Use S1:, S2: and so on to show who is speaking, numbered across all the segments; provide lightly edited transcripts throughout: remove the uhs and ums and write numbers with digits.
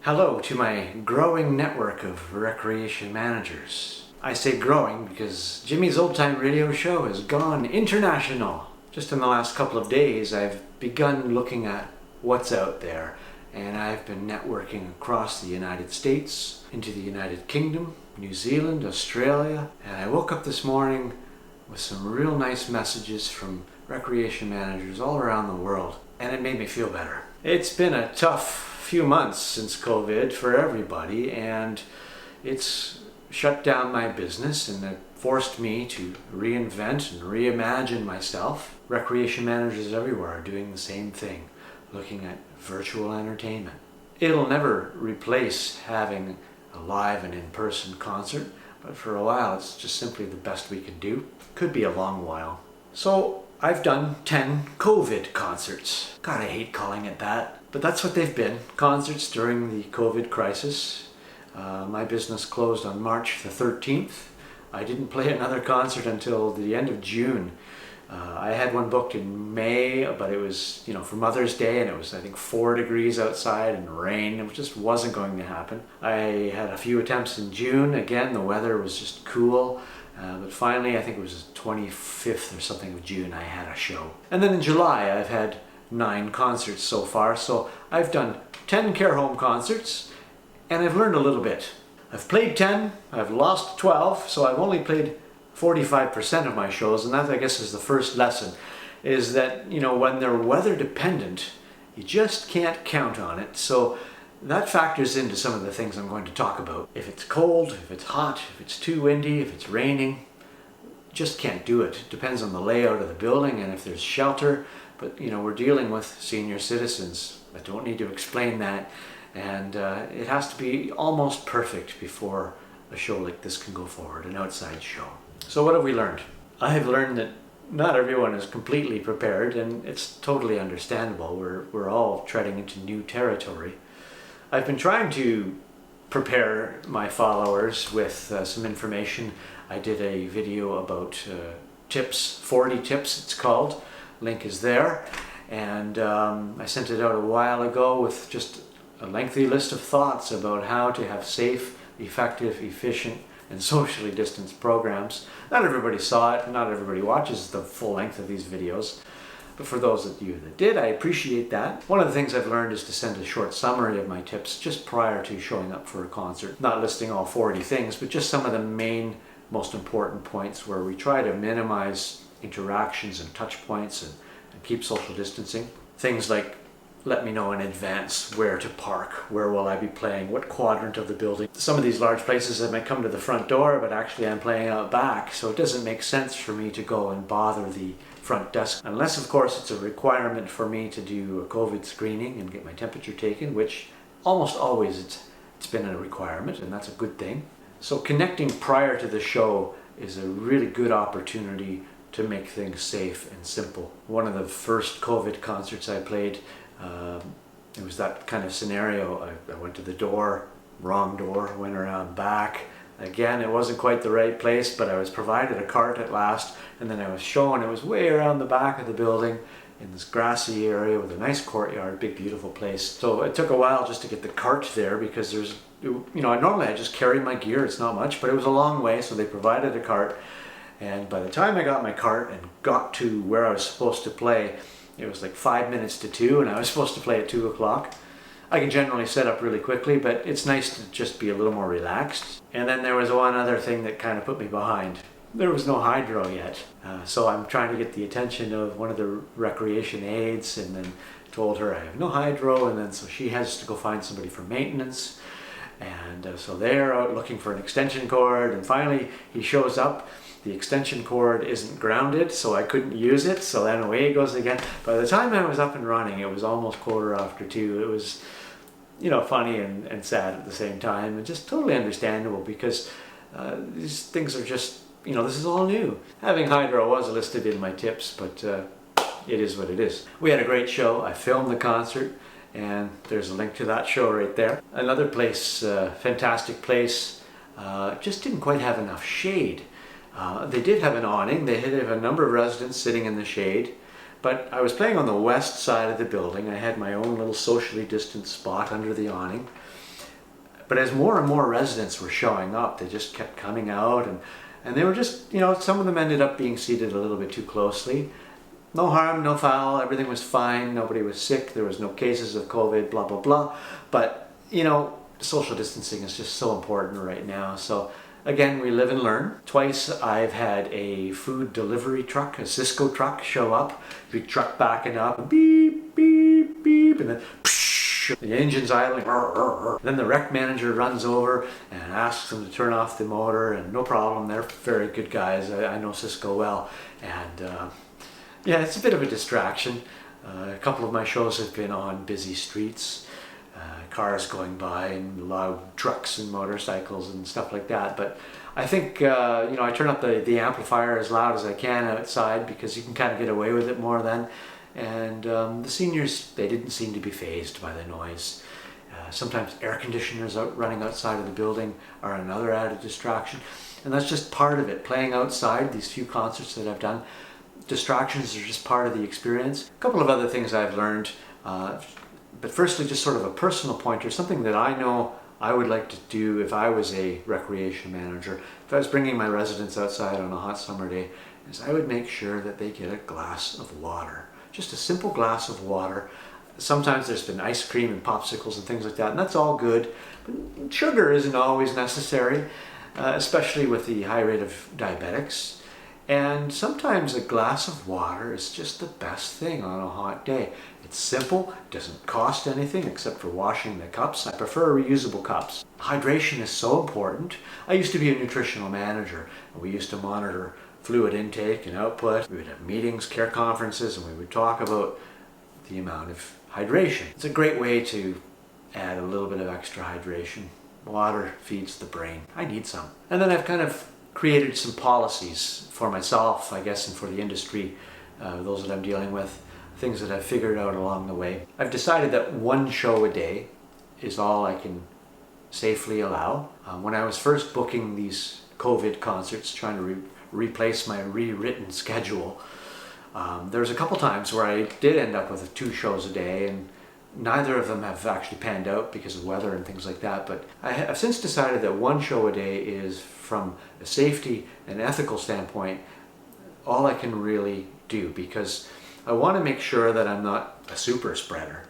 S1: Hello to my growing network of recreation managers. I say growing because Jimmy's Old Time Radio Show has gone international. Just in the last couple of days, I've begun looking at what's out there, and I've been networking across the United States, into the United Kingdom, New Zealand, Australia, and I woke up this morning with some real nice messages from recreation managers all around the world, and it made me feel better. It's been a tough few months since COVID for everybody, and it's shut down my business and it forced me to reinvent and reimagine myself. Recreation managers everywhere are doing the same thing, looking at virtual entertainment. It'll never replace having a live and in-person concert, but for a while it's just simply the best we can do. Could be a long while. So I've done 10 COVID concerts. God, I hate calling it that, but that's what they've been. Concerts during the COVID crisis. My business closed on March the 13th. I didn't play another concert until the end of June. I had one booked in May, but it was, for Mother's Day, and it was, I think, 4 degrees outside and rain. It just wasn't going to happen. I had a few attempts in June. Again, the weather was just cool. But finally, I think it was the 25th or something of June, I had a show. And then in July, I've had 9 concerts so far. So I've done 10 care home concerts, and I've learned a little bit. I've played 10, I've lost 12, so I've only played 45% of my shows, and that, I guess, is the first lesson, is that, when they're weather dependent, you just can't count on it. So that factors into some of the things I'm going to talk about. If it's cold, if it's hot, if it's too windy, if it's raining, just can't do it. It depends on the layout of the building and if there's shelter. But we're dealing with senior citizens. I don't need to explain that. And it has to be almost perfect before a show like this can go forward, an outside show. So what have we learned? I have learned that not everyone is completely prepared, and it's totally understandable. We're all treading into new territory. I've been trying to prepare my followers with some information. I did a video about tips, 40 tips it's called. Link is there. And I sent it out a while ago with just a lengthy list of thoughts about how to have safe, effective, efficient, and socially distanced programs. Not everybody saw it, not everybody watches the full length of these videos. But for those of you that did, I appreciate that. One of the things I've learned is to send a short summary of my tips just prior to showing up for a concert. Not listing all 40 things, but just some of the main, most important points where we try to minimize interactions and touch points and keep social distancing. Things like, let me know in advance where to park, where will I be playing, what quadrant of the building. Some of these large places I might come to the front door, but actually I'm playing out back, so it doesn't make sense for me to go and bother the front desk, unless of course it's a requirement for me to do a COVID screening and get my temperature taken, which almost always it's been a requirement, and that's a good thing. So connecting prior to the show is a really good opportunity to make things safe and simple. One of the first COVID concerts I played, it was that kind of scenario. I went to the door, wrong door, went around back. Again, it wasn't quite the right place, but I was provided a cart at last, and then I was shown it was way around the back of the building in this grassy area with a nice courtyard, big beautiful place. So it took a while just to get the cart there because normally I just carry my gear, it's not much, but it was a long way, so they provided a cart. And by the time I got my cart and got to where I was supposed to play, it was like 5 minutes to 2, and I was supposed to play at 2 o'clock. I can generally set up really quickly, but it's nice to just be a little more relaxed. And then there was one other thing that kind of put me behind. There was no hydro yet. So I'm trying to get the attention of one of the recreation aides, and then told her I have no hydro, and then so she has to go find somebody for maintenance. And so they're out looking for an extension cord, and finally he shows up. The extension cord isn't grounded, so I couldn't use it, so then away it goes again. By the time I was up and running, it was almost 2:15. It was, funny and sad at the same time, and just totally understandable because these things are just, this is all new. Having hydro was listed in my tips, but it is what it is. We had a great show. I filmed the concert, and there's a link to that show right there. Another place, fantastic place, just didn't quite have enough shade. They did have an awning. They did have a number of residents sitting in the shade, but I was playing on the west side of the building. I had my own little socially distant spot under the awning, But as more and more residents were showing up, they just kept coming out, and they were just, some of them ended up being seated a little bit too closely. No harm, no foul, everything was fine, nobody was sick, there was no cases of COVID, blah, blah, blah. But, social distancing is just so important right now. So again, we live and learn. Twice I've had a food delivery truck, a Cisco truck, show up, big truck backing up, beep, beep, beep, and then the engine's idling. Then the rec manager runs over and asks them to turn off the motor, and no problem, they're very good guys. I know Cisco well, and yeah, it's a bit of a distraction. A couple of my shows have been on busy streets, cars going by and loud trucks and motorcycles and stuff like that. But I think, I turn up the amplifier as loud as I can outside because you can kind of get away with it more then. And the seniors, they didn't seem to be fazed by the noise. Sometimes air conditioners running outside of the building are another added distraction. And that's just part of it. Playing outside, these few concerts that I've done, distractions are just part of the experience. A couple of other things I've learned, but firstly, just sort of a personal pointer, something that I know I would like to do if I was a recreation manager, if I was bringing my residents outside on a hot summer day, is I would make sure that they get a glass of water. Just a simple glass of water. Sometimes there's been ice cream and popsicles and things like that, and that's all good, but sugar isn't always necessary, especially with the high rate of diabetics. And sometimes a glass of water is just the best thing on a hot day. It's simple, it doesn't cost anything except for washing the cups. I prefer reusable cups. Hydration is so important. I used to be a nutritional manager, and we used to monitor fluid intake and output. We would have meetings, care conferences, and we would talk about the amount of hydration. It's a great way to add a little bit of extra hydration. Water feeds the brain. I need some. And then I've kind of created some policies for myself, I guess, and for the industry, those that I'm dealing with, things that I've figured out along the way. I've decided that one show a day is all I can safely allow. When I was first booking these COVID concerts, trying to replace my rewritten schedule, there was a couple times where I did end up with 2 shows a day, and neither of them have actually panned out because of weather and things like that. But I've since decided that one show a day is, from a safety and ethical standpoint, all I can really do, because I want to make sure that I'm not a super spreader.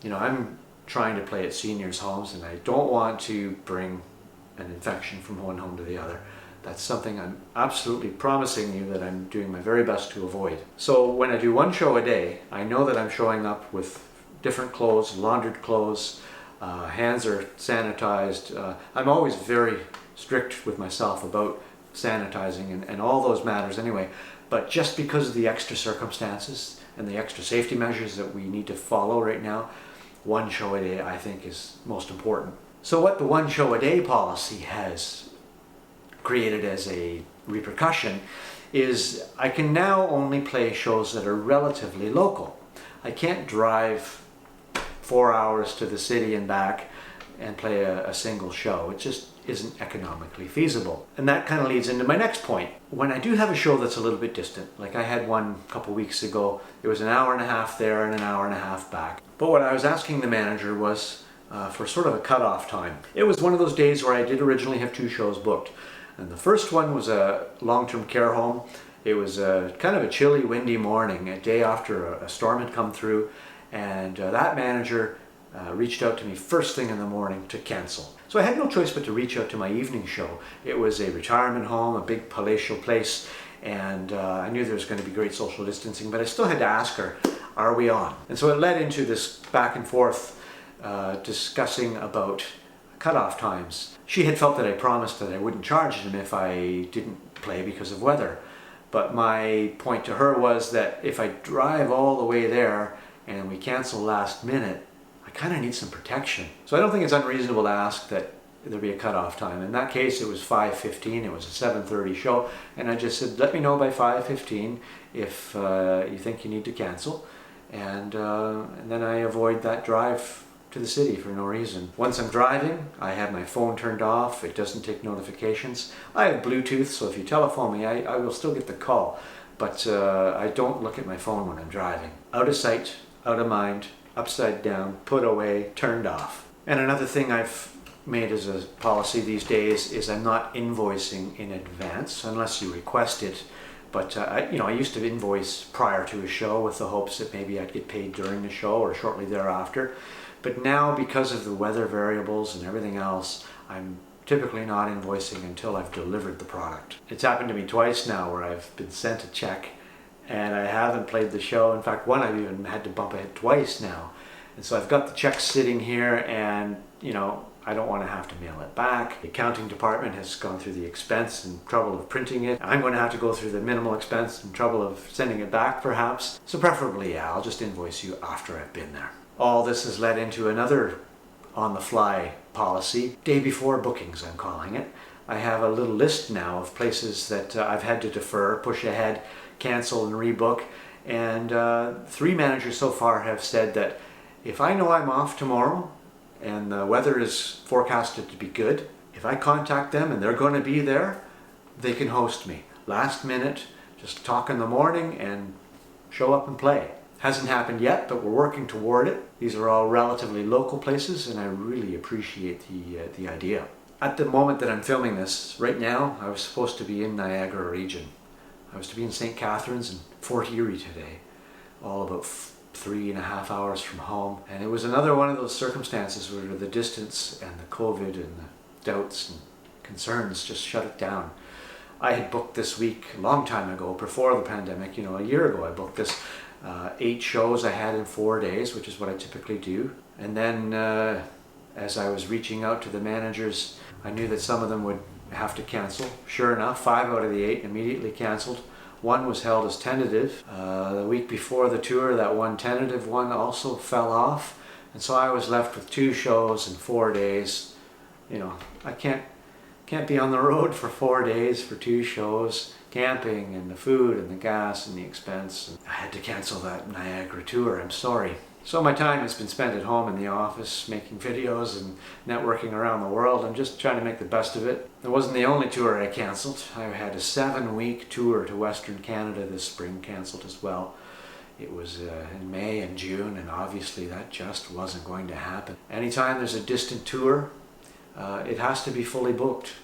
S1: I'm trying to play at seniors' homes, and I don't want to bring an infection from one home to the other. That's something I'm absolutely promising you that I'm doing my very best to avoid. So when I do one show a day, I know that I'm showing up with different clothes, laundered clothes, hands are sanitized. I'm always very strict with myself about sanitizing and all those matters anyway. But just because of the extra circumstances and the extra safety measures that we need to follow right now, one show a day I think is most important. So what the one show a day policy has created as a repercussion is I can now only play shows that are relatively local. I can't drive 4 hours to the city and back and play a single show. It just isn't economically feasible. And that kind of leads into my next point. When I do have a show that's a little bit distant, like I had one a couple weeks ago, it was an hour and a half there and an hour and a half back. But what I was asking the manager was for sort of a cutoff time. It was one of those days where I did originally have 2 shows booked. And the first one was a long-term care home. It was kind of a chilly, windy morning, a day after a storm had come through, and that manager reached out to me first thing in the morning to cancel. So I had no choice but to reach out to my evening show. It was a retirement home, a big palatial place, and I knew there was going to be great social distancing, but I still had to ask her, are we on? And so it led into this back and forth discussing about cutoff times. She had felt that I promised that I wouldn't charge them if I didn't play because of weather. But my point to her was that if I drive all the way there and we cancel last minute, I kind of need some protection. So I don't think it's unreasonable to ask that there be a cutoff time. In that case, it was 5:15. It was a 7:30 show, and I just said, let me know by 5:15 if you think you need to cancel, and then I avoid that drive to the city for no reason. Once I'm driving, I have my phone turned off. It doesn't take notifications. I have Bluetooth, so if you telephone me, I will still get the call, but I don't look at my phone when I'm driving. Out of sight, out of mind, upside down, put away, turned off. And another thing I've made as a policy these days is I'm not invoicing in advance unless you request it. But I used to invoice prior to a show with the hopes that maybe I'd get paid during the show or shortly thereafter. But now, because of the weather variables and everything else, I'm typically not invoicing until I've delivered the product. It's happened to me twice now where I've been sent a check and I haven't played the show. In fact, one I've even had to bump ahead twice now. And so I've got the check sitting here and, I don't want to have to mail it back. The accounting department has gone through the expense and trouble of printing it. I'm going to have to go through the minimal expense and trouble of sending it back perhaps. So preferably, yeah, I'll just invoice you after I've been there. All this has led into another on-the-fly policy, day before bookings I'm calling it. I have a little list now of places that I've had to defer, push ahead, cancel and rebook. And 3 managers so far have said that if I know I'm off tomorrow and the weather is forecasted to be good, if I contact them and they're going to be there, they can host me. Last minute, just talk in the morning and show up and play. Hasn't happened yet, but we're working toward it. These are all relatively local places and I really appreciate the idea. At the moment that I'm filming this, right now, I was supposed to be in Niagara region. I was to be in St. Catharines and Fort Erie today, all about 3.5 hours from home. And it was another one of those circumstances where the distance and the COVID and the doubts and concerns just shut it down. I had booked this week a long time ago, before the pandemic, a year ago I booked this. 8 shows I had in 4 days, which is what I typically do. And then as I was reaching out to the managers, I knew that some of them would have to cancel. Sure enough, 5 out of the 8 immediately canceled. 1 was held as tentative. The week before the tour, that one tentative one also fell off. And so I was left with 2 shows in 4 days. I can't be on the road for 4 days for 2 shows. Camping and the food and the gas and the expense. And I had to cancel that Niagara tour, I'm sorry. So my time has been spent at home in the office making videos and networking around the world. I'm just trying to make the best of it. It wasn't the only tour I cancelled. I had a 7-week tour to Western Canada this spring cancelled as well. It was in May and June, and obviously that just wasn't going to happen. Anytime there's a distant tour, it has to be fully booked.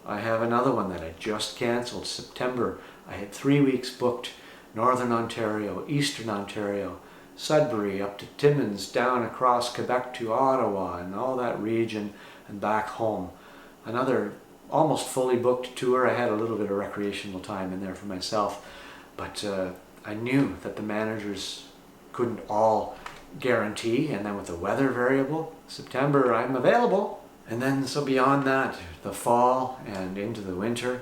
S1: I have another one that I just cancelled, September. I had 3 weeks booked, Northern Ontario, Eastern Ontario, Sudbury up to Timmins, down across Quebec to Ottawa and all that region and back home. Another almost fully booked tour. I had a little bit of recreational time in there for myself, but I knew that the managers couldn't all guarantee, and then with the weather variable, September I'm available. And then so beyond that, the fall and into the winter,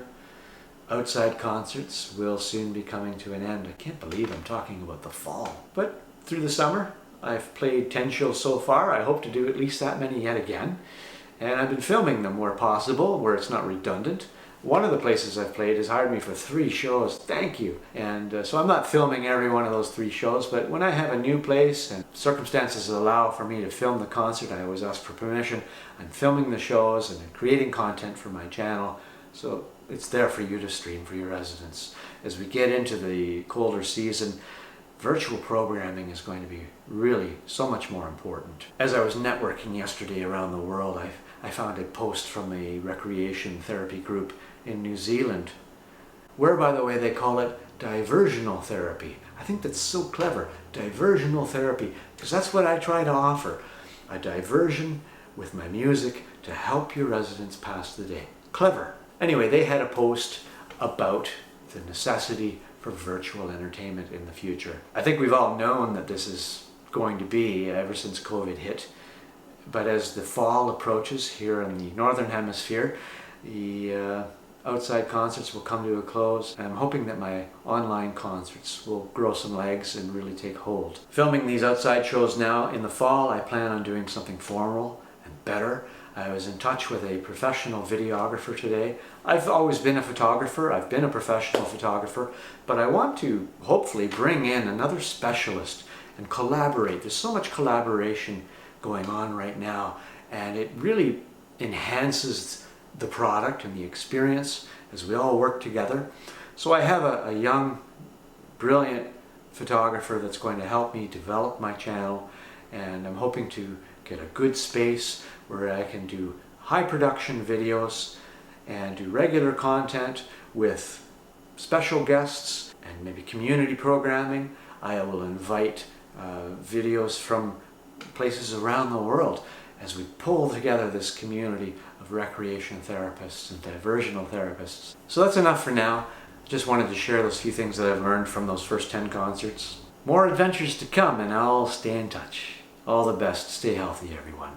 S1: outside concerts will soon be coming to an end. I can't believe I'm talking about the fall. But through the summer, I've played 10 shows so far. I hope to do at least that many yet again. And I've been filming them where possible, where it's not redundant. One of the places I've played has hired me for 3 shows. Thank you. And so I'm not filming every one of those 3 shows, but when I have a new place and circumstances allow for me to film the concert, I always ask for permission. I'm filming the shows and creating content for my channel, so it's there for you to stream for your residents. As we get into the colder season, virtual programming is going to be really so much more important. As I was networking yesterday around the world, I found a post from a recreation therapy group in New Zealand, where, by the way, they call it diversional therapy. I think that's so clever, diversional therapy, because that's what I try to offer, a diversion with my music to help your residents pass the day. Clever. Anyway, they had a post about the necessity for virtual entertainment in the future. I think we've all known that this is going to be ever since COVID hit. But as the fall approaches here in the Northern Hemisphere, the outside concerts will come to a close. And I'm hoping that my online concerts will grow some legs and really take hold. Filming these outside shows now, in the fall I plan on doing something formal and better. I was in touch with a professional videographer today. I've always been a photographer, I've been a professional photographer, but I want to hopefully bring in another specialist and collaborate. There's so much collaboration going on right now, and it really enhances the product and the experience as we all work together. So I have a young, brilliant photographer that's going to help me develop my channel, and I'm hoping to get a good space where I can do high production videos and do regular content with special guests and maybe community programming. I will invite videos from places around the world as we pull together this community of recreation therapists and diversional therapists. So that's enough for now. Just wanted to share those few things that I've learned from those first 10 concerts. More adventures to come, and I'll stay in touch. All the best. Stay healthy, everyone.